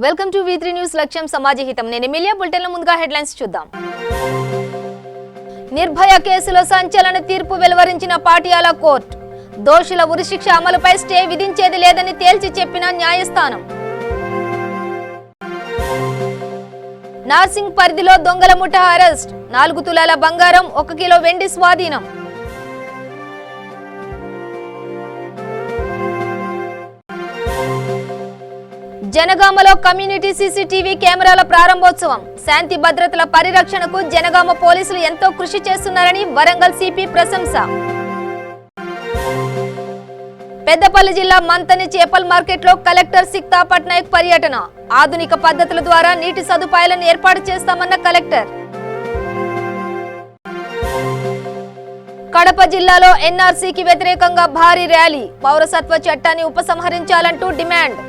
Welcome to V3 news లక్ష్యం సమాజహితం. నేను Emilia. బులెటిన్ల ముందుగా హెడ్లైన్స్ చూద్దాం. నిర్భయ కేసులో సంచలన తీర్పు వెలువరించిన పాటియాల కోర్టు. దోషుల ఉరిశిక్ష అమలుపై స్టే విధించేది లేదని తేల్చి చెప్పిన న్యాయస్థానం. నార్సింగ్ పరిధిలో దొంగల ముఠా అరెస్ట్. 4 తులాల బంగారం, 1 కిలో వెండి స్వాధీనం. జనగామలో కమ్యూనిటీ సీసీటీవీ కెమెరాల ప్రారంభోత్సవం. శాంతి భద్రతల పరిరక్షణకు జనగామ పోలీసులు ఎంతో కృషి చేస్తున్నారని వరంగల్ సిపి ప్రశంస. పెద్దపల్లి జిల్లా మంతని చేపల మార్కెట్లో కలెక్టర్ సిక్తా పట్నాయక్ పర్యటన. ఆధునిక పద్ధతుల ద్వారా నీటి సదుపాయాలను ఏర్పాటు చేస్తామన్న కలెక్టర్. కడప జిల్లాలో ఎన్ఆర్సీకి వ్యతిరేకంగా భారీ ర్యాలీ. పౌరసత్వ చట్టాన్ని ఉపసంహరించాలంటూ డిమాండ్.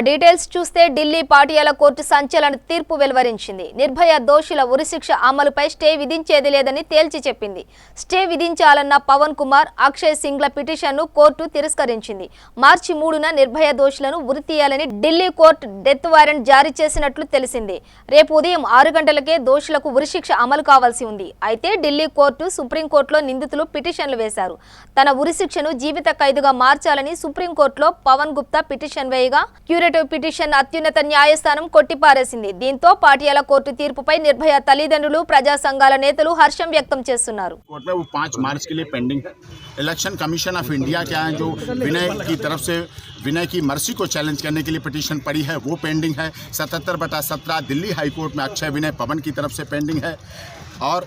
డీటెయిల్స్ చూస్తే ఢిల్లీ పాటియాల కోర్టు సంచలన తీర్పు వెలువరించింది. నిర్భయ దోషుల ఉరిశిక్ష అమలుపై స్టే విధించేది లేదని తేల్చి చెప్పింది. స్టే విధించాలన్న పవన్ కుమార్, అక్షయ్ సింగ్ల పిటిషన్ను కోర్టు తిరస్కరించింది. మార్చి 3న నిర్భయ దోషులను ఉరి తీయాలని ఢిల్లీ కోర్టు డెత్ వారెంట్ జారీ చేసినట్లు తెలిసింది. రేపు ఉదయం 6 గంటలకే దోషులకు ఉరిశిక్ష అమలు కావాల్సి ఉంది. అయితే ఢిల్లీ కోర్టు సుప్రీంకోర్టులో నిందితులు పిటిషన్లు వేశారు. తన ఉరిశిక్షను జీవిత ఖైదుగా మార్చాలని సుప్రీంకోర్టులో పవన్ గుప్తా పిటిషన్ వేయగా క్యూరేటివ్ పిటిషన్ అత్యున్నత న్యాయస్థానం కొట్టిపారేసింది. దీంతో పాటియాల కోర్టు తీర్పుపై నిర్భయ తల్లిదండ్రులు, ప్రజా సంఘాల నేతలు హర్షం వ్యక్తం చేస్తున్నారు. 5 मार्च के लिए pending election commission of India के यहाँ जो विनय की तरफ से विनय की मर्सी को चैलेंज करने के लिए पिटीशन पड़ी है वो पेंडिंग है। 77/17 दिल्ली हाई कोर्ट में अक्षय विनय पवन की तरफ से पेंडिंग है और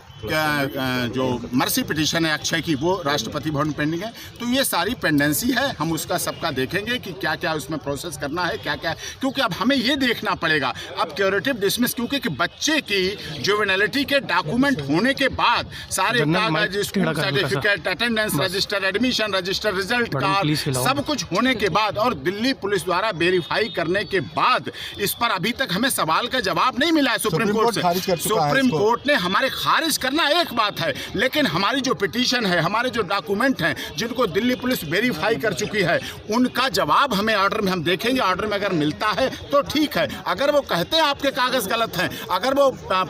जो मर्सी पिटीशन है अक्षय की वो राष्ट्रपति भवन पेंडिंग है। तो ये सारी पेंडेंसी है, हम उसका सबका देखेंगे कि क्या क्या उसमें प्रोसेस करना है, क्या क्या, क्योंकि अब हमें ये देखना पड़ेगा अब क्यूरेटिव डिसमिस, क्योंकि कि बच्चे की जुवेनिलिटी के डॉक्यूमेंट होने के बाद सारे कागज, school certificate, attendance register, admission register, result card, सब कुछ होने के बाद और दिल्ली पुलिस द्वारा वेरीफाई करने के बाद इस पर अभी तक हमें सवाल का जवाब नहीं मिला है सुप्रीम कोर्ट से। सुप्रीम कोर्ट ने हमारे खारिज करना एक बात है, लेकिन हमारी जो पिटीशन है, हमारे जो डॉक्यूमेंट हैं जिनको दिल्ली पुलिस वेरीफाई कर चुकी है, उनका जवाब हमें ऑर्डर में हम देखेंगे। ऑर्डर में अगर मिलता है तो ठीक है, अगर वो कहते हैं आपके कागज गलत हैं, अगर वो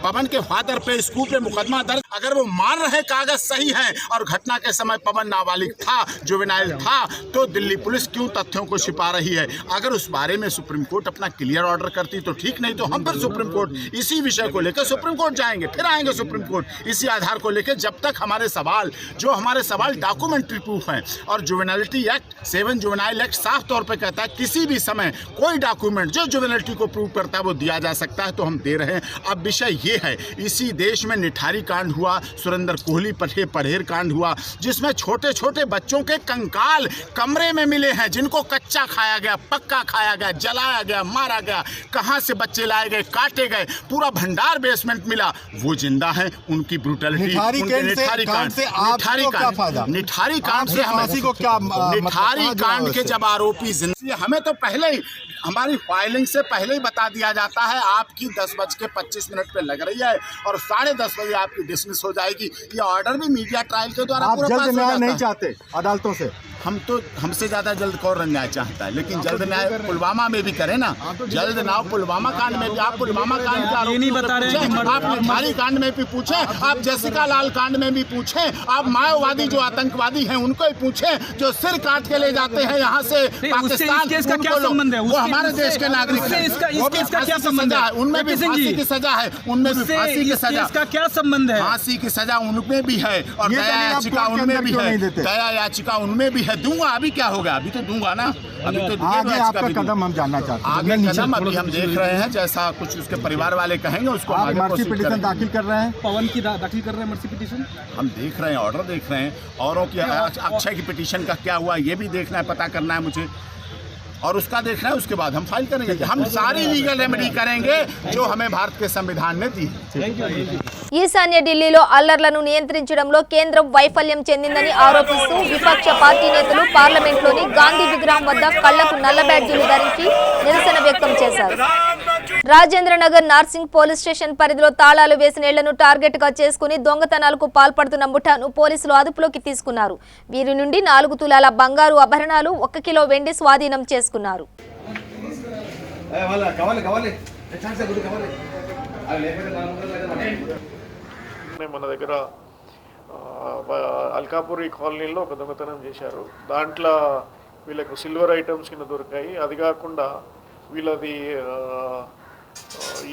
पवन के फादर पे स्कूल पे मुकदमा दर्ज, अगर वो मान रहे कागज सही हैं और घटना के समय पवन नाबालिग था, जुवेनाइल था, तो दिल्ली पुलिस क्यों तथ्यों को छिपा रही है? अगर उस बारे में सुप्रीम कोर्ट अपना क्लियर ऑर्डर करती तो ठीक, नहीं तो हम फिर सुप्रीम कोर्ट इसी विषय को लेकर सुप्रीम कोर्ट जाएंगे, फिर आएंगे सुप्रीम कोर्ट इसी आधार को लेकर, जब तक हमारे सवाल डॉक्यूमेंट्री प्रूफ हैं। और जुवेनालिटी एक्ट 7 जुवेनाइल एक्ट साफ तौर पे कहता है किसी भी समय कोई डॉक्यूमेंट जो जुवेनालिटी को प्रूव करता है वो दिया जा सकता है, तो हम दे रहे हैं। अब विषय ये है, इसी देश में निठारी कांड हुआ, सुरेंद्र कोहली पढ़ेर कांड हुआ, जिसमें छोटे छोटे बच्चों के कंकाल कमरे में मिले हैं, जिनको कच्चा खाया गया, पक्का खाया गया, जलाया गया, मारा गया, कहाँ से बच्चे लाए गए, काटे गए, पूरा भंडार बेसमेंट मिला, वो जिंदा है। उनकी ब्रूटलिटी, निठारी कांड से निठारी कांड के जब आरोपी जिंदा, हमें तो पहले ही हमारी फाइलिंग से पहले ही बता दिया जाता है आपकी 10:25 पे लग रही है और 10:30 बजे आपकी डिसमिस हो जाएगी। ये ऑर्डर भी मीडिया ट्रायल के द्वारा पूरा पास हो जाता है। नहीं चाहते अदालतों से, हम तो हमसे ज्यादा जल्द कौन न्याय चाहता है, लेकिन जल्द न्याय पुलवामा में भी करें ना, जल्द न्याय पुलवामा कांड में भी। आप पुलवामा कांड का नहीं बता रहे हैं, आप निठारी कांड में भी पूछें, आप जैसिका लाल कांड में भी पूछें, आप माओवादी जो आतंकवादी हैं उनको ही पूछें, जो सिर काट के ले जाते हैं यहाँ से पाकिस्तान, इसका क्या संबंध है? वो हमारे देश के नागरिक हैं, इसका क्या संबंध है? उनमें भी फांसी की सजा है, उनमें भी फांसी की सजा, इसका क्या संबंध है? फांसी की सजा उनमें भी है और दया याचिका उनमें भी है, दया याचिका उनमें भी है। दूंगा, अभी क्या होगा, अभी तो दूंगा ना, अभी तो आगे आपका कदम हम जानना चाहते हैं। आगे कदम अभी हम देख रहे हैं, जैसा कुछ उसके परिवार वाले कहेंगे उसको आप मर्सी पिटीशन दाखिल कर रहे हैं, पवन की दाखिल कर रहे हैं मर्सी पिटीशन, हम देख रहे हैं, ऑर्डर देख रहे हैं, औरों की अक्षय की पिटीशन का क्या हुआ ये भी देखना है, पता करना है मुझे, और उसका देखना है, उसके बाद हम फाइल करेंगे। हम सारी लीगल रेमेडी करेंगे जो हमें भारत के संविधान ने दी। ఈశాన్య ఢిల్లీలో అల్లర్లను నియంత్రించడంలో కేంద్రం వైఫల్యం చెందిందని ఆరోపిస్తూ విపక్ష పార్టీ నేతలు పార్లమెంట్లోని గాంధీ విగ్రహం వద్ద కళ్లకు నల్ల బ్యాడ్జీలు ధరించి నిరసన వ్యక్తం చేశారు. రాజేంద్రనగర్ నార్సింగ్ పోలీస్ స్టేషన్ పరిధిలో తాళాలు వేసిన ఇళ్లను టార్గెట్ గా చేసుకుని దొంగతనాలకు పాల్పడుతున్న ముఠాను పోలీసులు అదుపులోకి తీసుకున్నారు. వీరి నుండి 4 తులాల బంగారు ఆభరణాలు, 1 కిలో వెండి స్వాధీనం చేసుకున్నారు. మన దగ్గర అల్కాపురి కాలనీలో ఒక దొంగతనం చేశారు. దాంట్లో వీళ్ళకు సిల్వర్ ఐటమ్స్ కింద దొరికాయి. అది కాకుండా వీళ్ళది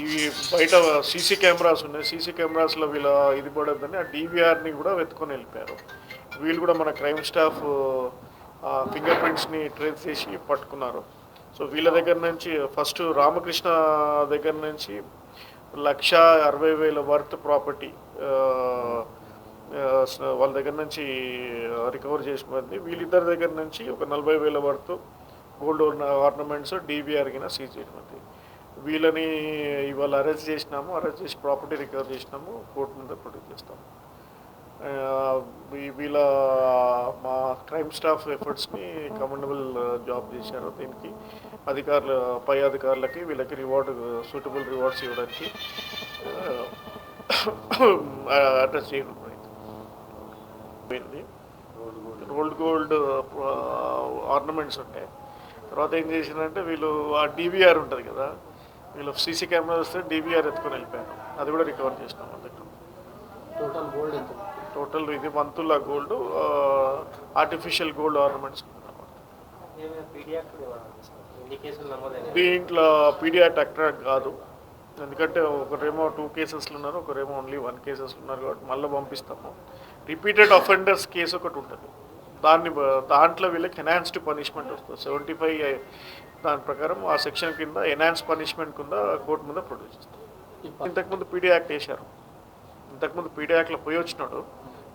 ఇవి బయట సీసీ కెమెరాస్ ఉన్నాయి. సీసీ కెమెరాస్లో వీళ్ళ ఇది పడద్దని ఆ డీవీఆర్ని కూడా వెతుకొని వెళ్ళిపోయారు. వీళ్ళు కూడా మన క్రైమ్ స్టాఫ్ ఫింగర్ ప్రింట్స్ని ట్రేస్ చేసి పట్టుకున్నారు. సో వీళ్ళ దగ్గర నుంచి ఫస్ట్ రామకృష్ణ దగ్గర నుంచి 1,60,000 వర్త్ ప్రాపర్టీ వాళ్ళ దగ్గర నుంచి రికవర్ చేసుకుంది. వీళ్ళిద్దరి దగ్గర నుంచి ఒక 40,000 వర్త్ గోల్డ్ ఆర్నమెంట్స్ డీవీఆర్ కింద సీజ్ చేయడం. వీళ్ళని ఇవాళ అరెస్ట్ చేసినాము. అరెస్ట్ చేసి ప్రాపర్టీ రికవర్ చేసినాము. కోర్టు ముందు ప్రొడ్యూస్ చేస్తాము. వీళ్ళ మా క్రైమ్ స్టాఫ్ ఎఫర్ట్స్ని కమెండబుల్ జాబ్ చేశారు. దీనికి పై అధికారులకి వీళ్ళకి రివార్డు సూటబుల్ రివార్డ్స్ ఇవ్వడానికి అడ్రస్ చేయడం పోయింది. గోల్డ్ ఆర్నమెంట్స్ ఉంటాయి. తర్వాత ఏం చేసిందంటే వీళ్ళు ఆ డీవీఆర్ ఉంటుంది కదా, వీళ్ళు సీసీ కెమెరా వస్తే డీవీఆర్ ఎత్తుకొని వెళ్ళిపోయారు. అది కూడా రికవర్ చేసినాం. అందుకు టోటల్ ఇది 1 తులా గోల్డ్, ఆర్టిఫిషియల్ గోల్డ్ ఆర్నమెంట్స్. దీంట్లో పీడియాట్ అట్రాక్ట్ కాదు, ఎందుకంటే ఒకరేమో 2 కేసెస్లు ఉన్నారు, ఒకరేమో ఓన్లీ 1 కేసెస్లు ఉన్నారు. కాబట్టి మళ్ళీ పంపిస్తాము. రిపీటెడ్ అఫెండర్స్ కేసు ఒకటి ఉంటుంది. దాంట్లో వీళ్ళకి ఎన్హాన్స్డ్ పనిష్మెంట్ వస్తుంది. 75 దాని ప్రకారం ఆ సెక్షన్ కింద ఎన్హాన్స్ పనిష్మెంట్ కింద కోర్టు మీద ప్రొడ్యూస్ చేస్తాం. ఇంతకుముందు పీడీ యాక్ట్ వేశారు. ఇంతకుముందు పీడీ యాక్ట్లో పోయి వచ్చినాడు,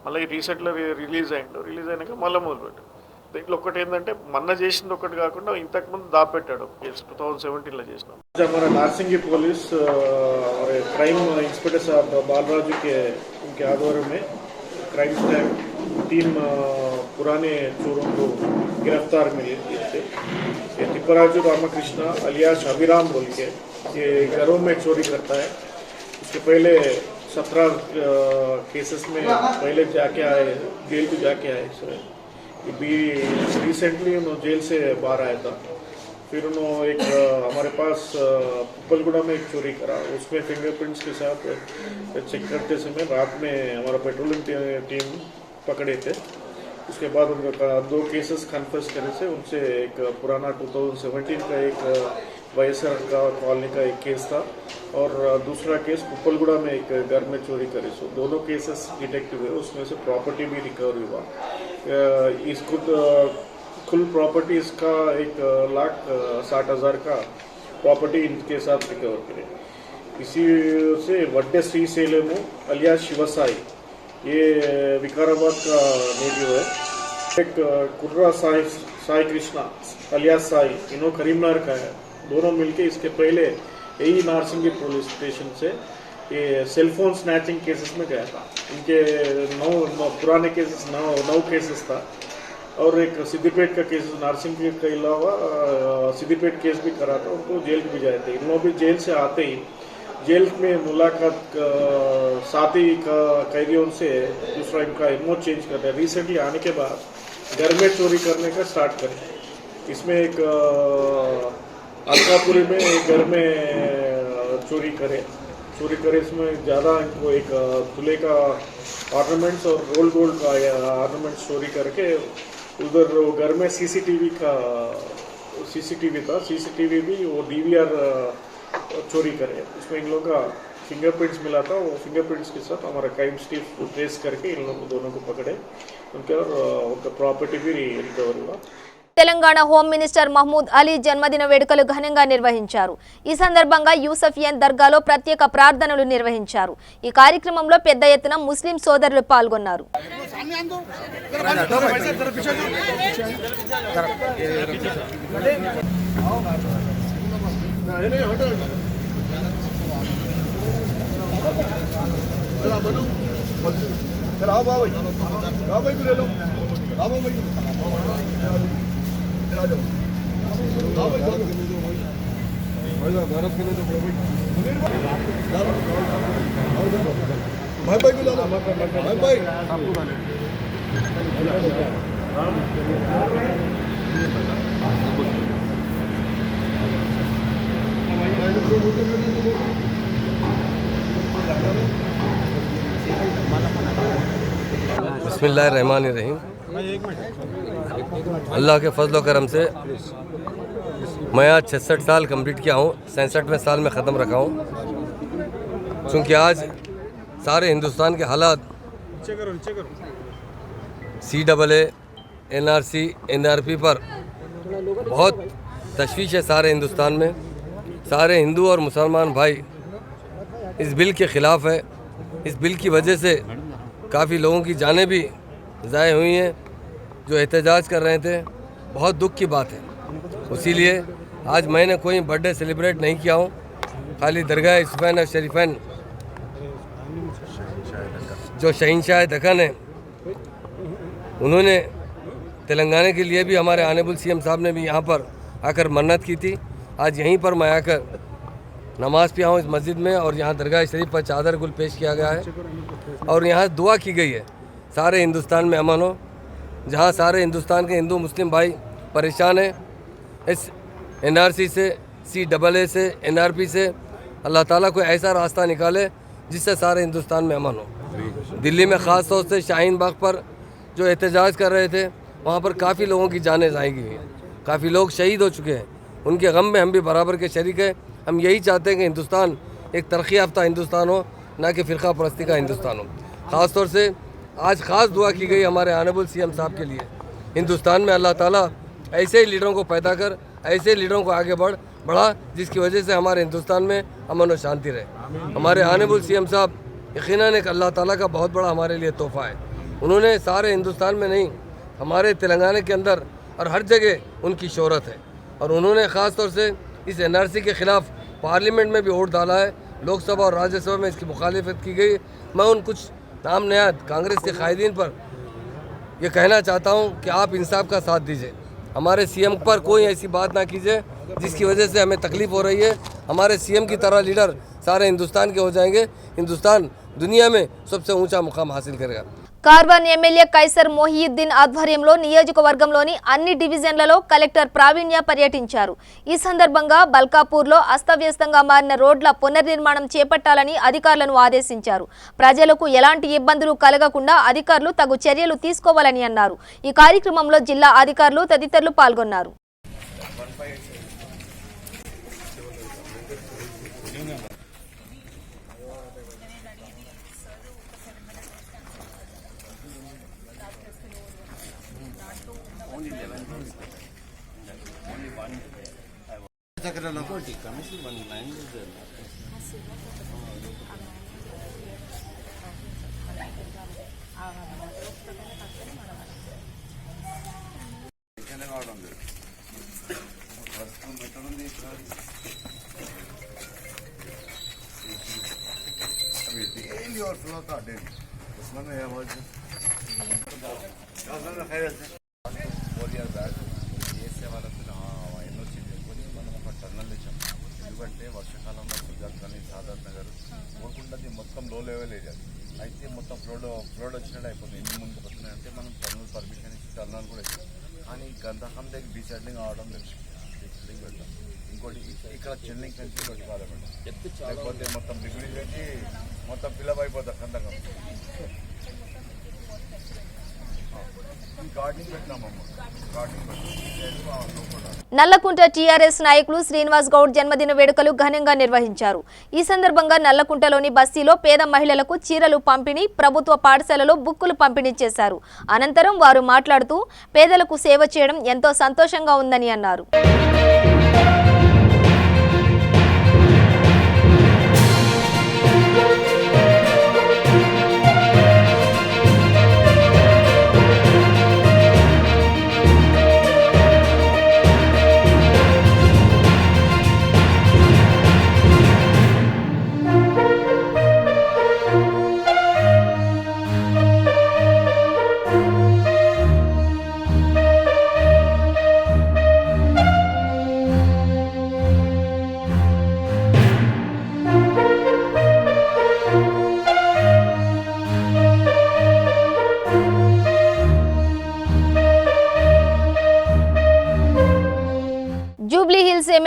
మళ్ళీ రీసెంట్లో రిలీజ్ అయినాక మళ్ళీ మొదలుపెట్టాడు. దీంట్లో ఒకటి ఏంటంటే మొన్న చేసింది ఒకటి కాకుండా ఇంతకుముందు దాపెట్టాడు కేసు 2017లో చేసినాం. हमारा नारसिंगी पुलिस और क्राइम इंस्पेक्टर साहब बालराजू के उनके आध्वर्य में क्राइम स्टैक 3 पुराने चोरों को गिरफ्तार मिले थे. ये तिप्पराजू रामकृष्ण अलियास अभिराम बोल के ये घरों में चोरी करता है. उसके पहले 17 केसेस में पहले जाके आए, जेल भी जाके आए. भी रिसेंटली उन्होंने जेल से बाहर आया था. फिर उन्होंने एक हमारे पास पुप्पलगुड़ा में एक चोरी करा. उसमें फिंगरप्रिंट्स के साथ चेक करते समय रात में हमारा पेट्रोलिंग टीम पकड़े थे. उसके बाद उनका 2 केसेस कन्फेस करने से उनसे एक पुराना 2017 का एक वाईएसआर का कॉलोनी का एक केस था और दूसरा केस पुप्पलगुड़ा में एक घर में चोरी करे. सो दोनों केसेस डिटेक्ट हुए. उसमें से प्रॉपर्टी भी रिकवर हुआ. इसको कुल प्रॉपर्टी इसका 1,60,000 का प्रॉपर्टी इनके साथ रिकवर करे. इसी से वड्डे श्रीशैलमु अलियास शिवसाई, ये विकाराबाद का नेटिव है. एक कुर्रा साई कृष्णा अलियास साई, इन्हों करीमनगर का है. दोनों मिलके इसके पहले यही नारसिंगी पुलिस स्टेशन से ये सेलफोन स्नैचिंग केसेस में गया था. इनके 9 पुराने केसेस 9 केसेस था और एक सिद्धिपेट का केस, नारसिंगी के अलावा सिद्धिपेट केस भी करा था. उनको जेल भी जाए थे. इन लोग भी जेल से आते ही जेल में मुलाकात साथी का कैदियों से दूसरा इनका एमओ चेंज कर दिया. रिसेंटली आने के बाद घर में चोरी करने का स्टार्ट करें. इसमें एक अलकापुरी में एक घर में चोरी करे. इसमें ज़्यादा इनको एक तुले का ऑर्नामेंट्स और गोल्ड का ऑर्नामेंट्स चोरी करके उधर घर में सीसीटीवी था. सीसीटीवी भी वो डीवीआर चोरी करे. उसमें इन लोगों का फिंगरप्रिंट्स मिला था. वो फिंगरप्रिंट्स के साथ हमारा क्राइम स्टाफ ट्रेस करके इन लोगों दोनों को पकड़े. उनका प्रॉपर्टी भी रिकवर हुआ. తెలంగాణ హోమ్ మినిస్టర్ మహమూద్ అలీ జన్మదిన వేడుకలు ఘనంగా నిర్వహించారు. ఈ సందర్భంగా యూసఫియన్ దర్గాలో ప్రత్యేక ప్రార్థనలు నిర్వహించారు. ఈ కార్యక్రమంలో పెద్ద ఎత్తున ముస్లిం సోదరులు పాల్గొన్నారు. बिस्मिल्लाहिर्रहमानिर्रहीम। अल्लाह के फजल करम से मैं आज 66 साल कंप्लीट किया हूँ, 67वें साल में ख़त्म रखा हूँ। चूँकि आज सारे हिंदुस्तान के हालात CAA, NRC, NRP पर बहुत तशवीश है सारे हिंदुस्तान में। सारे हिंदू और मुसलमान भाई इस बिल के ख़िलाफ़ है। इस बिल की वजह से काफ़ी लोगों की जानें भी ज़ाय हुई हैं जो एहतजाज कर रहे थे। बहुत दुख की बात है। इसीलिए आज मैंने कोई बर्थडे सेलिब्रेट नहीं किया हूँ, खाली दरगाह यूसुफैन और शरीफैन जो शहीनशाह दक्कन है उन्होंने तेलंगाना के लिए भी हमारे ऑनरेबल CM साहब ने भी यहाँ पर आकर मन्नत की थी। आज यहीं पर मैं आकर नमाज़ पढ़ा हूँ इस मस्जिद में, और यहाँ दरगाह शरीफ पर चादर गुल पेश किया गया है और यहाँ दुआ की गई है सारे हिंदुस्तान में अमन हो। जहाँ सारे हिंदुस्तान के हिंदू मुस्लिम भाई परेशान हैं, इस NRC से, CAA से, NRP से अल्लाह ताला कोई ऐसा रास्ता निकाले जिससे सारे हिंदुस्तान में अमन हो। दिल्ली में ख़ास तौर से शाहीन बाग पर जो एहतजाज कर रहे थे वहाँ पर काफ़ी लोगों की जानें ज़ाई हुई हैं, काफ़ी लोग शहीद हो चुके हैं। उनके गम में हम भी बराबर के शरीक हैं। हम यही चाहते हैं कि हिंदुस्तान एक तरक्की याफ्ता हिंदुस्तान हो, ना कि फ़िरका परस्ती का हिंदुस्तान हो। ख़ास तौर से आज ख़ास दुआ की गई हमारे ऑनरेबल CM साहब के लिए। हिंदुस्तान में अल्लाह ताला ऐसे ही लीडरों को पैदा कर, ऐसे लीडरों को आगे बढ़ा जिसकी वजह से हमारे हिंदुस्तान में अमन और शांति रहे। हमारे ऑनरेबल CM साहब यकीनन एक अल्लाह ताला का बहुत बड़ा हमारे लिए तोहफ़ा है। उन्होंने सारे हिंदुस्तान में नहीं, हमारे तेलंगाना के अंदर और हर जगह उनकी शोहरत है, और उन्होंने ख़ास तौर से इस NRC के ख़िलाफ़ पार्लियामेंट में भी वोट डाला है। लोकसभा और राज्यसभा में इसकी मुखालिफत की गई। मैं उन कुछ नाम नयाद कांग्रेस के कायदीन पर यह कहना चाहता हूँ कि आप इंसाफ का साथ दीजिए। हमारे CM पर कोई ऐसी बात ना कीजिए जिसकी वजह से हमें तकलीफ़ हो रही है। हमारे CM की तरह लीडर सारे हिंदुस्तान के हो जाएंगे, हिंदुस्तान दुनिया में सबसे ऊंचा मुकाम हासिल करेगा। కార్బన్ ఎమ్మెల్యే కైసర్ మొహియుద్దీన్ ఆధ్వర్యంలో నియోజకవర్గంలోని అన్ని డివిజన్లలో కలెక్టర్ ప్రావీణ్య పర్యటించారు. ఈ సందర్భంగా బల్కాపూర్లో అస్తవ్యస్తంగా మారిన రోడ్ల పునర్నిర్మాణం చేపట్టాలని అధికారులను ఆదేశించారు. ప్రజలకు ఎలాంటి ఇబ్బందులు కలగకుండా అధికారులు తగు చర్యలు తీసుకోవాలని అన్నారు. ఈ కార్యక్రమంలో జిల్లా అధికారులు తదితరులు పాల్గొన్నారు. ఎందుకంటే వర్షాకాలంలో సుజాత్ కానీ సాదాత్ నగర్ కోరుకుంటుంది మొత్తం లో లెవెల్ ఏరియా అయితే మొత్తం ఫ్లోడ్ వచ్చినట్టు అయిపోతుంది. ఎన్ని ముందుకు వస్తున్నాయంటే మనం టర్నల్ పర్మిషన్ ఇచ్చి టర్నల్ కూడా ఇచ్చాం, కానీ గంధకం దగ్గర డీసెండింగ్ అవడం లేదు. డీసెండింగ్ పెడతాం. ఇంకోటి ఇక్కడ చెల్లింగ్ పెంచి పెట్టుకోవాలి మేడం, లేకపోతే మొత్తం డిగ్రీ పెంచి మొత్తం ఫిలప్ అయిపోతుంది గంధకం. గార్డెనింగ్ పెట్టినామమ్మా, గార్డెనింగ్ పెట్టాం. నల్లకుంట టీఆర్ఎస్ నాయకులు శ్రీనివాస్ గౌడ్ జన్మదిన వేడుకలు ఘనంగా నిర్వహించారు. ఈ సందర్భంగా నల్లకుంటలోని బస్తీలో పేద మహిళలకు చీరలు పంపిణీ, ప్రభుత్వ పాఠశాలలో బుక్కులు పంపిణీ చేశారు. అనంతరం వారు మాట్లాడుతూ పేదలకు సేవ చేయడం ఎంతో సంతోషంగా ఉందని అన్నారు.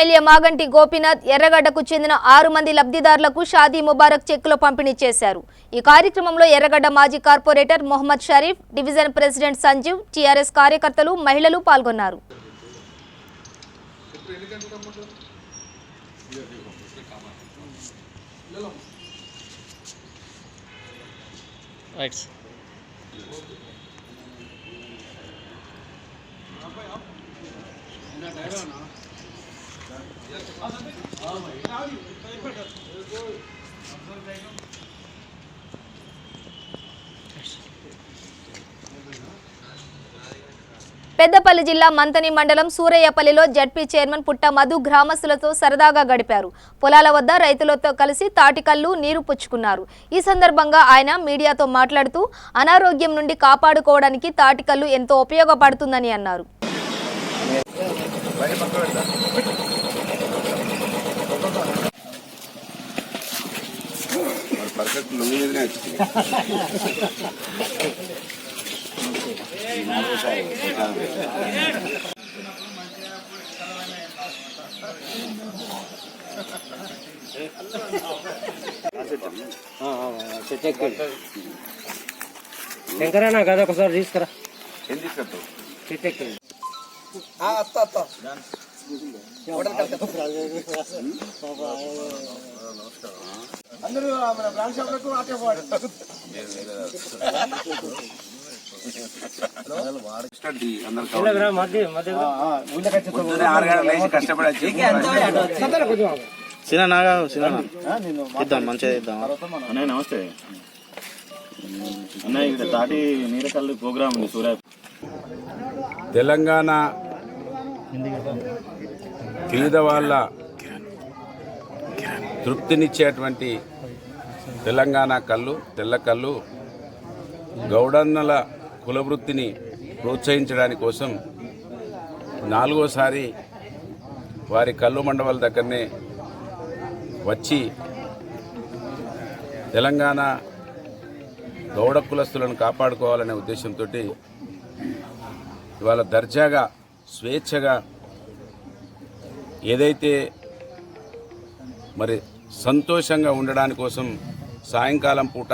ఎమ్మెల్యే మాగంటి గోపీనాథ్ ఎర్రగడ్డకు చెందిన 6 మంది లబ్ధిదారులకు షాదీ ముబారక్ చెక్కులు పంపిణీ చేశారు. ఈ కార్యక్రమంలో ఎర్రగడ్డ మాజీ corporator Mohammed Sharif, division president Sanjeev, TRS కార్యకర్తలు, మహిళలు పాల్గొన్నారు. పెద్దపల్లి జిల్లా మంతని మండలం సూరయ్యపల్లిలో జడ్పీ చైర్మన్ పుట్ట మధు గ్రామస్తులతో సరదాగా గడిపారు. పొలాల వద్ద రైతులతో కలిసి తాటికల్లు, నీరు పుచ్చుకున్నారు. ఈ సందర్భంగా ఆయన మీడియాతో మాట్లాడుతూ అనారోగ్యం నుండి కాపాడుకోవడానికి తాటికల్లు ఎంతో ఉపయోగపడుతుందని అన్నారు. శంకరన్న కదా ఒకసారి తీసుకురా. ఏం తీసుకొస్తావు? అన్నయ్య నమస్తే అన్నయ్య, ఇక్కడ తాటి నీరకల్లు ప్రోగ్రామ్ ఉంది సూర్య. తెలంగాణ పేదవాళ్ళ తృప్తినిచ్చేటువంటి తెలంగాణ కళ్ళు, తెల్ల కళ్ళు గౌడన్నల కులవృత్తిని ప్రోత్సహించడానికి కోసం 4వసారి వారి కళ్ళు మండపాల దగ్గరనే వచ్చి తెలంగాణ గౌడ కులస్తులను కాపాడుకోవాలనే ఉద్దేశంతో ఇవాళ దర్జాగా, స్వేచ్ఛగా ఏదైతే మరి సంతోషంగా ఉండడానికి కోసం సాయంకాలం పూట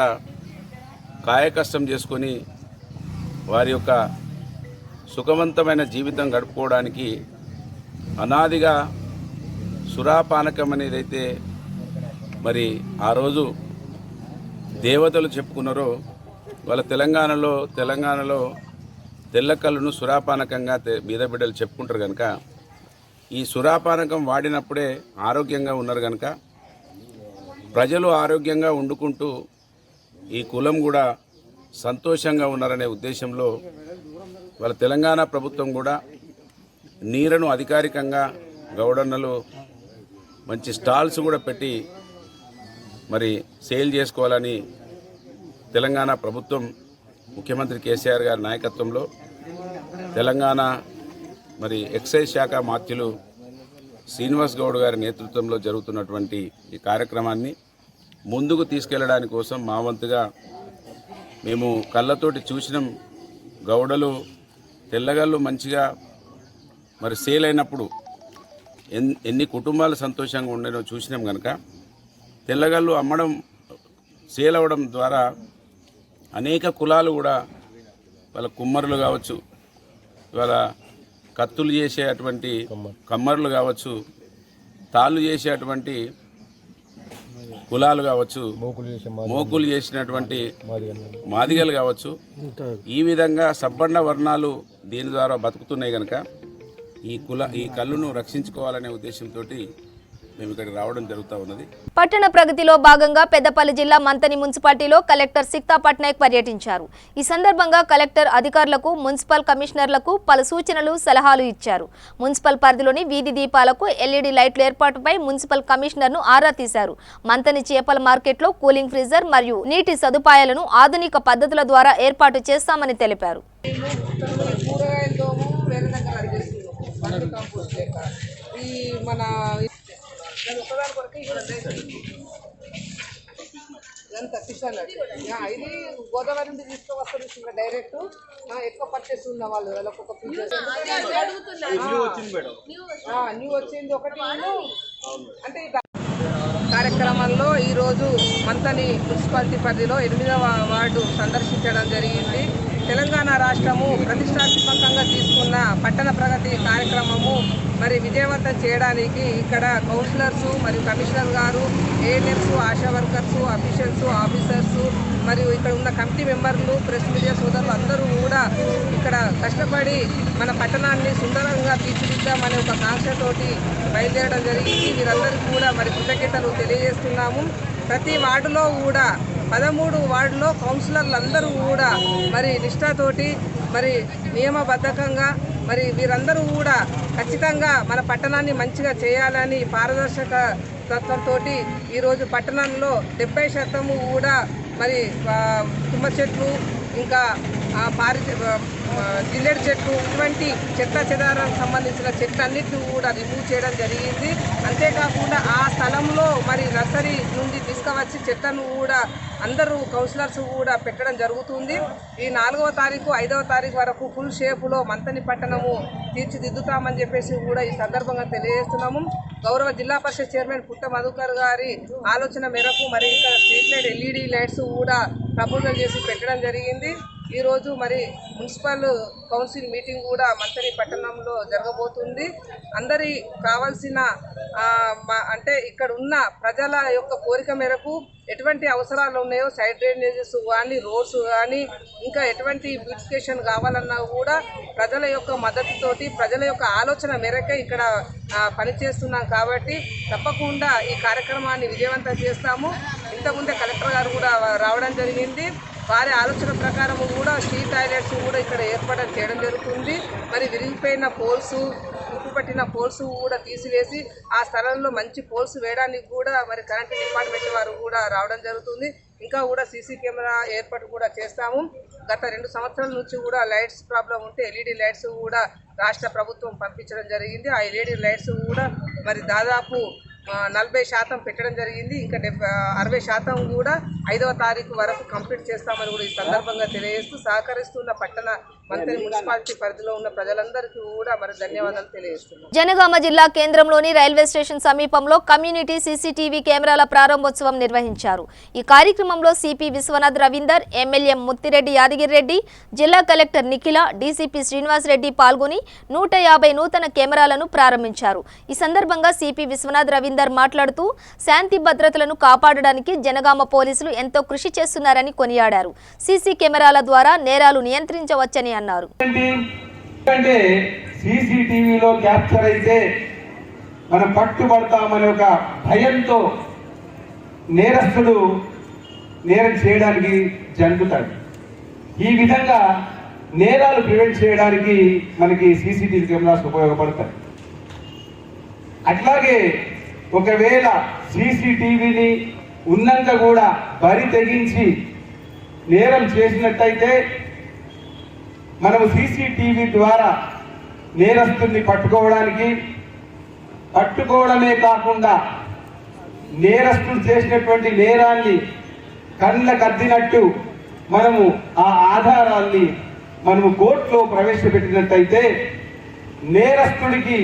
కాయకష్టం చేసుకొని వారి యొక్క సుఖవంతమైన జీవితం గడుపుకోవడానికి అనాదిగా సురాపానకం అనేదైతే మరి ఆ రోజు దేవతలు చెప్పుకున్నారో, వాళ్ళ తెలంగాణలో తెల్లకల్లును సురాపానకంగా బీద బిడ్డలు చెప్పుకుంటారు కనుక ఈ సురాపానకం వాడినప్పుడే ఆరోగ్యంగా ఉన్నారు కనుక ప్రజలు ఆరోగ్యంగా వండుకుంటూ ఈ కులం కూడా సంతోషంగా ఉన్నారనే ఉద్దేశంలో వాళ్ళ తెలంగాణ ప్రభుత్వం కూడా నీరును అధికారికంగా గౌడన్నలు మంచి స్టాల్స్ కూడా పెట్టి మరి సేల్ చేసుకోవాలని తెలంగాణ ప్రభుత్వం ముఖ్యమంత్రి కేసీఆర్ గారి నాయకత్వంలో తెలంగాణ మరి ఎక్సైజ్ శాఖ మాత్యులు శ్రీనివాస్ గౌడ్ గారి నేతృత్వంలో జరుగుతున్నటువంటి ఈ కార్యక్రమాన్ని ముందుకు తీసుకెళ్లడానికి కోసం మా వంతుగా మేము కళ్ళతోటి చూసినాం. గౌడలు తెల్లగళ్ళు మంచిగా మరి సేల్ అయినప్పుడు ఎన్ని కుటుంబాలు సంతోషంగా ఉండేనో చూసినాం కనుక తెల్లగళ్ళు అమ్మడం, సేల్ అవ్వడం ద్వారా అనేక కులాలు కూడా వాళ్ళ కుమ్మరులు కావచ్చు, వాళ్ళ కత్తులు చేసేటువంటి కమ్మరులు కావచ్చు, తాళ్ళు చేసేటువంటి కులాలు కావచ్చు, మోకులు చేసినటువంటి మాదిగలు కావచ్చు, ఈ విధంగా సబ్బండ వర్ణాలు దీని ద్వారా బతుకుతున్నాయి కనుక ఈ కళ్ళును రక్షించుకోవాలనే ఉద్దేశంతో మేము ఇక్కడికి రావడం జరుగుతూ ఉన్నది. పట్టణ ప్రగతిలో భాగంగా పెద్దపల్లి జిల్లా మంతని మున్సిపాలిటీలో కలెక్టర్ సిక్తా పట్నాయక్ పర్యటించారు. ఈ సందర్భంగా కలెక్టర్ అధికారులకు, మున్సిపల్ కమిషనర్లకు పలు సూచనలు, సలహాలు ఇచ్చారు. మున్సిపల్ పరిధిలోని వీధి దీపాలకు ఎల్ఈడీ లైట్ల ఏర్పాటుపై మున్సిపల్ కమిషనర్ను ఆరా తీశారు. మంతని చేపల మార్కెట్లో కూలింగ్ ఫ్రీజర్ మరియు నీటి సదుపాయాలను ఆధునిక పద్ధతుల ద్వారా ఏర్పాటు చేస్తామని తెలిపారు. ఇదంతా ఫిష్ అన్నట్టు ఇది గోదావరి నుండి తీసుకువస్తారు ఇంకా డైరెక్ట్ ఎక్కువ పర్చేస్ ఉన్న వాళ్ళు వాళ్ళకి ఒక న్యూ వచ్చింది ఒకటి అంటే ఈ కార్యక్రమంలో ఈరోజు మంతని మున్సిపాలిటీ పరిధిలో 8వ వార్డు సందర్శించడం జరిగింది. తెలంగాణ రాష్ట్రము ప్రతిష్టాత్మకంగా తీసుకున్న పట్టణ ప్రగతి కార్యక్రమము మరి విజయవంతం చేయడానికి ఇక్కడ కౌన్సిలర్స్ మరియు కమిషనర్ గారు, ANMs, ASHA workers, officials, officers మరియు ఇక్కడ ఉన్న కమిటీ మెంబర్లు, ప్రెస్ మీడియా సోదరులు అందరూ కూడా ఇక్కడ కష్టపడి మన పట్టణాన్ని సుందరంగా తీర్చిదిద్దామనే ఒక కాంక్షతోటి బయలుదేరడం జరిగింది. వీరందరికీ కూడా మరి కృతజ్ఞతలు తెలియజేస్తున్నాము. ప్రతి వార్డులో కూడా 13 వార్డులో కౌన్సిలర్లు అందరూ కూడా మరి నిష్ఠతోటి మరి నియమబద్ధకంగా మరి వీరందరూ కూడా ఖచ్చితంగా మన పట్టణాన్ని మంచిగా చేయాలని పారదర్శక తత్వంతో ఈరోజు పట్టణంలో 70% కూడా మరి తుమ్మ చెట్లు ఇంకా జిల్లెడు చెట్లు ఇటువంటి చెత్త చెదారానికి సంబంధించిన చెట్లన్నిటిని కూడా రిమూవ్ చేయడం జరిగింది. అంతేకాకుండా ఆ స్థలంలో మరి నర్సరీ నుండి తీసుకువచ్చి చెట్లను కూడా అందరూ కౌన్సిలర్స్ కూడా పెట్టడం జరుగుతుంది. ఈ 4వ తారీఖు 5వ తారీఖు వరకు ఫుల్ షేపులో మంతని పట్టణము తీర్చిదిద్దుతామని చెప్పేసి కూడా ఈ సందర్భంగా తెలియజేస్తున్నాము. గౌరవ జిల్లా పరిషత్ చైర్మన్ పుట్ట మధుకర్ గారి ఆలోచన మేరకు మరి ఇక్కడ స్ట్రీట్ లైట్ LED లైట్స్ కూడా ప్రపోజల్ చేసి పెట్టడం జరిగింది. ఈరోజు మరి మున్సిపల్ కౌన్సిల్ మీటింగ్ కూడా మంతని పట్టణంలో జరగబోతుంది. అందరి కావాల్సిన అంటే ఇక్కడ ఉన్న ప్రజల యొక్క కోరిక మేరకు ఎటువంటి అవసరాలు ఉన్నాయో సైడ్ డ్రైనేజెస్ కానీ, రోడ్స్ కానీ, ఇంకా ఎటువంటి బ్యూటిఫికేషన్ కావాలన్నా కూడా ప్రజల యొక్క మద్దతుతోటి, ప్రజల యొక్క ఆలోచన మేరకే ఇక్కడ పనిచేస్తున్నాం. కాబట్టి తప్పకుండా ఈ కార్యక్రమాన్ని విజయవంతం చేస్తాము. ఇంతకుముందే కలెక్టర్ గారు కూడా రావడం జరిగింది. వారి ఆలోచన ప్రకారం కూడా స్ట్రీట్ టాయిలెట్స్ కూడా ఇక్కడ ఏర్పాటు చేయడం జరుగుతుంది. మరి విరిగిపోయిన పోల్స్, ఉప్పు పట్టిన పోల్స్ కూడా తీసివేసి ఆ స్థలంలో మంచి పోల్స్ వేయడానికి కూడా మరి కరెంట్ డిపార్ట్మెంట్ వారు కూడా రావడం జరుగుతుంది. ఇంకా కూడా సీసీ కెమెరా ఏర్పాటు కూడా చేస్తాము. గత 2 సంవత్సరాల నుంచి కూడా లైట్స్ ప్రాబ్లం ఉంటే LED లైట్స్ కూడా రాష్ట్ర ప్రభుత్వం పంపించడం జరిగింది. ఆ LED లైట్స్ కూడా మరి దాదాపు 40% పెట్టడం జరిగింది. ఇంకా 60% కూడా 5వ తారీఖు వరకు కంప్లీట్ చేస్తామని కూడా ఈ సందర్భంగా తెలియజేస్తూ సహకరిస్తున్న పట్టణ మంత్రి మున్సిపాలిటీ పరిధిలో ఉన్న ప్రజలందరికీ కూడా మరి ధన్యవాదాలు తెలియజేస్తున్నాం. జనగామ జిల్లా కేంద్రంలోని రైల్వే స్టేషన్ సమీపంలో కమ్యూనిటీ CCTV కెమెరాల ప్రారంభోత్సవం నిర్వహించారు. ఈ కార్యక్రమంలో సిపి విశ్వనాథ్ రవీందర్, ఎమ్మెల్యే ముత్తిరెడ్డి యాదగిరిరెడ్డి, జిల్లా కలెక్టర్ నిఖిల, డీసీపీ శ్రీనివాస్ రెడ్డి పాల్గొని 150 నూతన కెమెరాలను ప్రారంభించారు. ఈ సందర్భంగా సిపి విశ్వనాథ్ రవీందర్ మాట్లాడుతూ శాంతి భద్రతలను కాపాడడానికి జనగామ పోలీసులు ఎంతో కృషి చేస్తున్నారని కొనియాడారు. సీసీ కెమెరాల ద్వారా నేరాలు నియంత్రించవచ్చని అన్నారు. సీసీటీవీలో క్యాప్చర్ అయితే మనం పట్టుబడతామనే ఒక భయంతో నేరస్తుడు నేరం చేయడానికి జరుగుతాడు. ఈ విధంగా నేరాలు ప్రివెంట్ చేయడానికి మనకి సీసీటీవీ కెమెరాస్ ఉపయోగపడతాయి. అట్లాగే ఒకవేళ సీసీటీవీని ఉన్నంత కూడా బరి తెగించి నేరం చేసినట్టయితే మనము సీసీటీవీ ద్వారా నేరస్తుల్ని పట్టుకోవడమే కాకుండా నేరస్తులు చేసినటువంటి నేరాన్ని కళ్ళకద్దినట్టు మనము ఆ ఆధారాల్ని మనము కోర్టులో ప్రవేశపెట్టినట్టయితే నేరస్తుడికి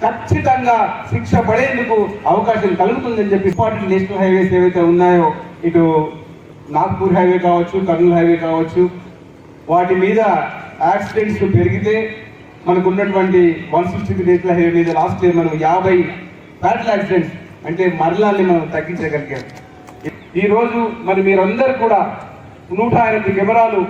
ఖచ్చితంగా శిక్ష పడేందుకు అవకాశం కలుగుతుందని చెప్పి ఇంపార్టెంట్ నేషనల్ హైవేస్ ఏవైతే ఉన్నాయో, ఇటు నాగ్పూర్ హైవే కావచ్చు, కర్నూలు హైవే కావచ్చు, వాటి మీద యాక్సిడెంట్స్ పెరిగితే మనకు ఉన్నటువంటి 163 నేషనల్ హైవే మీద లాస్ట్ ఇయర్ మనం 50 ఫ్యాటల్ యాక్సిడెంట్స్ అంటే మరణాన్ని మనం తగ్గించగలిగాం. ఈరోజు మరి మీరందరూ కూడా 108 కెమెరాలు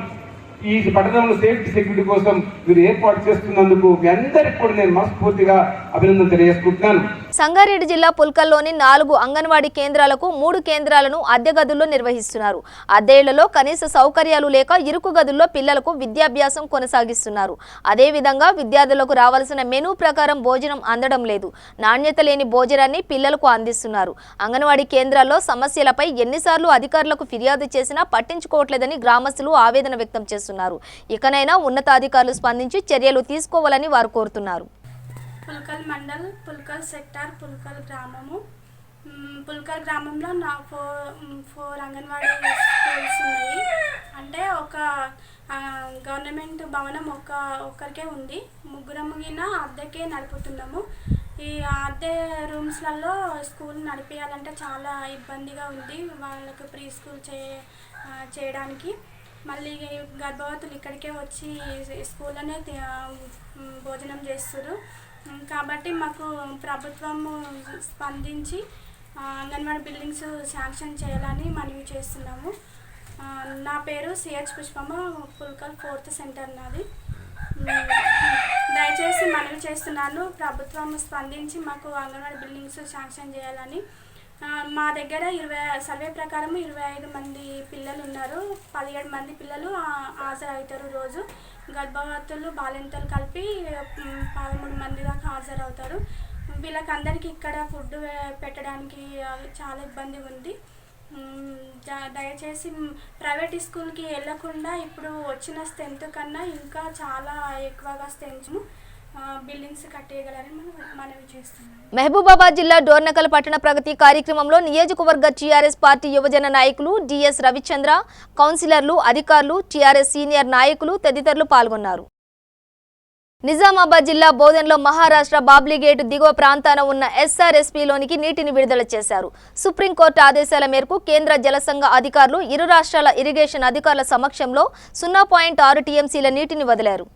ఈ పట్టణంలో సేఫ్టీ సెక్యూరిటీ కోసం మీరు ఏర్పాటు చేస్తున్నందుకు మీ అందరికీ కూడా నేను మనస్ఫూర్తిగా అభినందన తెలియజేసుకుంటున్నాను. సంగారెడ్డి జిల్లా పుల్కల్లోని 4 అంగన్వాడీ కేంద్రాలకు 3 కేంద్రాలను అద్దె గదుల్లో నిర్వహిస్తున్నారు. అద్దెళ్లలో కనీస సౌకర్యాలు లేక ఇరుకు గదుల్లో పిల్లలకు విద్యాభ్యాసం కొనసాగిస్తున్నారు. అదేవిధంగా విద్యార్థులకు రావాల్సిన మెనూ ప్రకారం భోజనం అందడం లేదు. నాణ్యత లేని భోజనాన్ని పిల్లలకు అందిస్తున్నారు. అంగన్వాడీ కేంద్రాల్లో సమస్యలపై ఎన్నిసార్లు అధికారులకు ఫిర్యాదు చేసినా పట్టించుకోవట్లేదని గ్రామస్తులు ఆవేదన వ్యక్తం చేస్తున్నారు. ఇకనైనా ఉన్నతాధికారులు స్పందించి చర్యలు తీసుకోవాలని వారు కోరుతున్నారు. పుల్కల్ మండల్, పుల్కల్ సెక్టార్, పుల్కల్ గ్రామము పుల్కల్ గ్రామంలో నా ఫోర్ అంగన్వాడీ స్కూల్స్ ఉన్నాయి. అంటే ఒక గవర్నమెంట్ భవనం ఒక్కరికే ఉంది. ముగ్గురముగిన అద్దెకే నడుపుతున్నాము. ఈ అద్దె రూమ్స్లలో స్కూల్ నడిపేయాలంటే చాలా ఇబ్బందిగా ఉంది వాళ్ళకు ప్రీ స్కూల్ చేయడానికి. మళ్ళీ గర్భవతులు ఇక్కడికే వచ్చి స్కూల్లోనే భోజనం చేస్తారు. కాబట్టి మాకు ప్రభుత్వం స్పందించి అంగన్వాడీ బిల్డింగ్స్ శాంక్షన్ చేయాలని మనవి చేస్తున్నాము. నా పేరు CH Pushpamma, Pulkal 4th centre నాది. దయచేసి మనవి చేస్తున్నాను, ప్రభుత్వం స్పందించి మాకు అంగన్వాడీ బిల్డింగ్స్ శాంక్షన్ చేయాలని. మా దగ్గర సర్వే ప్రకారం 25 మంది పిల్లలు ఉన్నారు. 17 మంది పిల్లలు హాజరవుతారు రోజు. గర్భవతులు బాలింతలు కలిపి 13 మంది దాకా హాజరవుతారు. వీళ్ళకందరికీ ఇక్కడ ఫుడ్ పెట్టడానికి చాలా ఇబ్బంది ఉంది. దయచేసి ప్రైవేట్ స్కూల్కి వెళ్ళకుండా ఇప్పుడు వచ్చిన స్ట్రెంత్ కన్నా ఇంకా చాలా ఎక్కువగా స్ట్రెంత్ బిల్డింగ్స్ కట్టేయగలని మనవి చేస్తున్నాం. మహబూబాబాద్ జిల్లా డోర్నకల్ పట్టణ ప్రగతి కార్యక్రమంలో నియోజకవర్గ టీఆర్ఎస్ పార్టీ యువజన నాయకులు డిఎస్ రవిచంద్ర, కౌన్సిలర్లు, అధికారులు, టీఆర్ఎస్ సీనియర్ నాయకులు తదితరులు పాల్గొన్నారు. నిజామాబాద్ జిల్లా బోధన్లో మహారాష్ట్ర బాబ్లీగేట్ దిగువ ప్రాంతాన ఉన్న ఎస్ఆర్ఎస్పీలోనికి నీటిని విడుదల చేశారు. సుప్రీంకోర్టు ఆదేశాల మేరకు కేంద్ర జలసంఘ అధికారులు ఇరు రాష్ట్రాల ఇరిగేషన్ అధికారుల సమక్షంలో 0.6 టీఎంసీల నీటిని వదిలారు.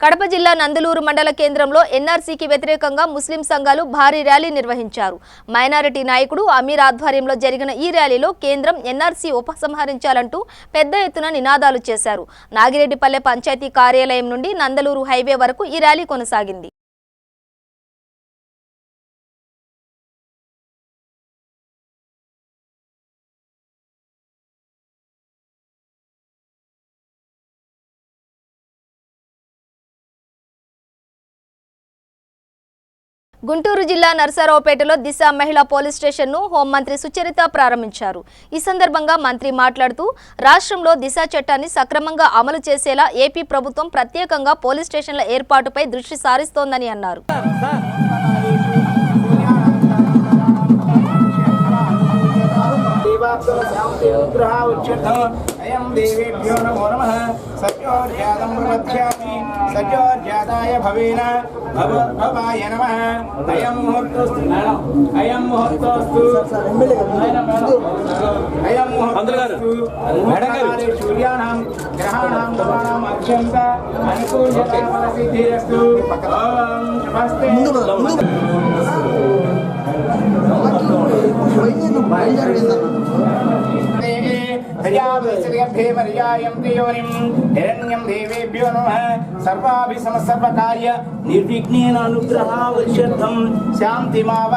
కడప జిల్లా నందలూరు మండల కేంద్రంలో ఎన్ఆర్సీకి వ్యతిరేకంగా ముస్లిం సంఘాలు భారీ ర్యాలీ నిర్వహించారు. మైనారిటీ నాయకుడు అమీర్ ఆధ్వర్యంలో జరిగిన ఈ ర్యాలీలో కేంద్రం ఎన్ఆర్సీ ఉపసంహరించాలంటూ పెద్ద ఎత్తున నినాదాలు చేశారు. నాగిరెడ్డిపల్లె పంచాయతీ కార్యాలయం నుండి నందలూరు హైవే వరకు ఈ ర్యాలీ కొనసాగింది. గుంటూరు జిల్లా నర్సారావుపేటలో దిశ మహిళా పోలీస్ స్టేషన్ను హోంమంత్రి సుచరిత ప్రారంభించారు. ఈ సందర్భంగా మంత్రి మాట్లాడుతూ రాష్ట్రంలో దిశ చట్టాన్ని సక్రమంగా అమలు చేసేలా ఏపీ ప్రభుత్వం ప్రత్యేకంగా పోలీస్ స్టేషన్ల ఏర్పాటుపై దృష్టి సారిస్తోందని అన్నారు. देवेभ्यो नमो नमः सत्योर्जातं प्रवक्ष्यामि सत्योर्जाताय भवेन भवाय नमः अयं मुहूर्तोस्तु सूर्याणां ग्रहाणां भवानां अत्यन्त अनुकूलतासिद्धिरस्तु ओम नमस्ते हिरण्यं देवेभ्यो नमः सर्वाभिसमसर्वकार्य निर्विघ्नेन अनुग्रहावश्यर्थं शान्तिमाव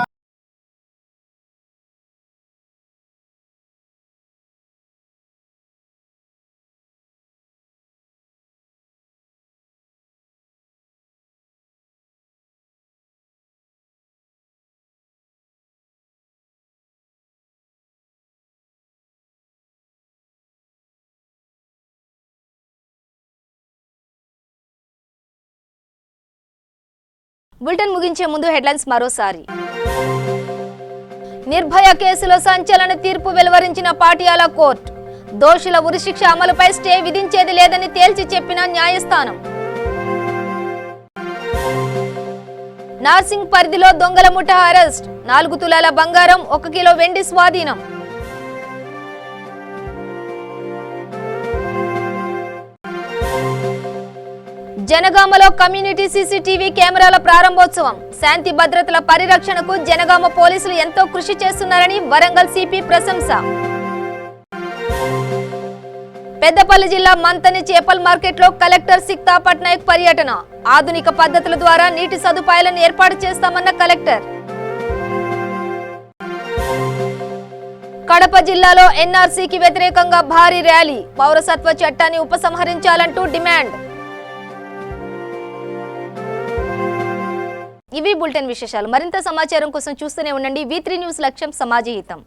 బులెటిన్ ముగించే ముందు హెడ్లైన్స్ మరోసారి. నిర్భయ కేసులో సంచలన తీర్పు వెలువరించిన పాటియాలా కోర్టు. దోషుల ఉరిశిక్ష అమలుపై స్టే విధించేది లేదని తేల్చి చెప్పిన న్యాయస్థానం. నార్సింగ్ పరిధిలో దొంగల ముఠా అరెస్ట్. 4 తులాల బంగారం, 1 కిలో వెండి స్వాధీనం. జనగామలో కమ్యూనిటీ సీసీటీవీ కెమెరాల ప్రారంభోత్సవం. శాంతి భద్రతల పరిరక్షణకు జనగామ పోలీసులు ఎంతో కృషి చేస్తున్నారని వరంగల్ సిపి ప్రశంస. పెద్దపల్లి జిల్లా మంతని చేపల మార్కెట్లో కలెక్టర్ సిక్తా పట్నాయక్ పర్యటన. ఆధునిక పద్ధతుల ద్వారా నీటి సదుపాయాలను ఏర్పాటు చేస్తామన్న కలెక్టర్. కడప జిల్లాలో ఎన్ఆర్సీకి వ్యతిరేకంగా భారీ ర్యాలీ. పౌరసత్వ చట్టాన్ని ఉపసంహరించాలంటూ డిమాండ్. ఇవి బులెటిన్ విశేషాలు. మరింత సమాచారం కోసం చూస్తూనే ఉండండి V3 న్యూస్. లక్ష్యం సమాజ హితం.